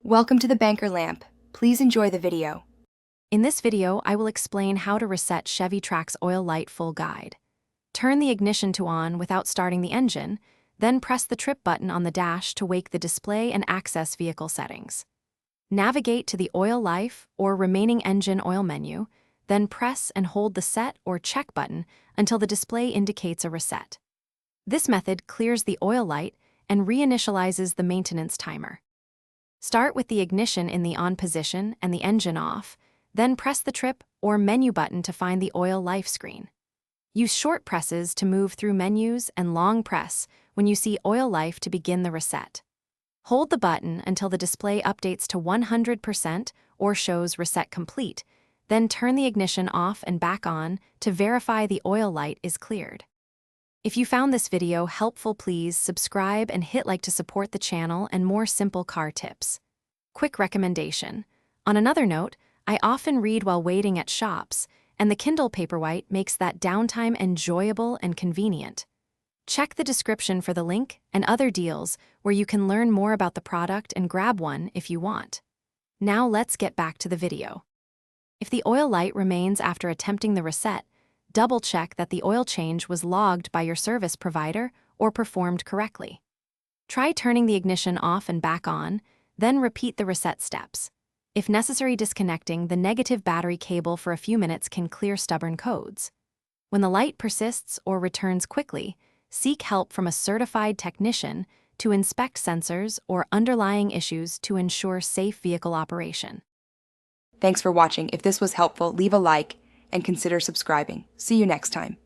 Welcome to the Banker Lamp. Please enjoy the video. In this video, I will explain how to reset Chevy Trax oil light full guide. Turn the ignition to on without starting the engine, then press the trip button on the dash to wake the display and access vehicle settings. Navigate to the oil life or remaining engine oil menu, then press and hold the set or check button until the display indicates a reset. This method clears the oil light and reinitializes the maintenance timer. Start with the ignition in the on position and the engine off, then press the trip or menu button to find the oil life screen. Use short presses to move through menus and long press when you see oil life to begin the reset. Hold the button until the display updates to 100% or shows reset complete, then turn the ignition off and back on to verify the oil light is cleared. If you found this video helpful, please subscribe and hit like to support the channel and more simple car tips. Quick recommendation. On another note, I often read while waiting at shops, and the Kindle Paperwhite makes that downtime enjoyable and convenient. Check the description for the link and other deals where you can learn more about the product and grab one if you want. Now let's get back to the video. If the oil light remains after attempting the reset, double-check that the oil change was logged by your service provider or performed correctly. Try turning the ignition off and back on, then repeat the reset steps. If necessary, disconnecting the negative battery cable for a few minutes can clear stubborn codes. When the light persists or returns quickly, seek help from a certified technician to inspect sensors or underlying issues to ensure safe vehicle operation. Thanks for watching. If this was helpful, leave a like and consider subscribing. See you next time.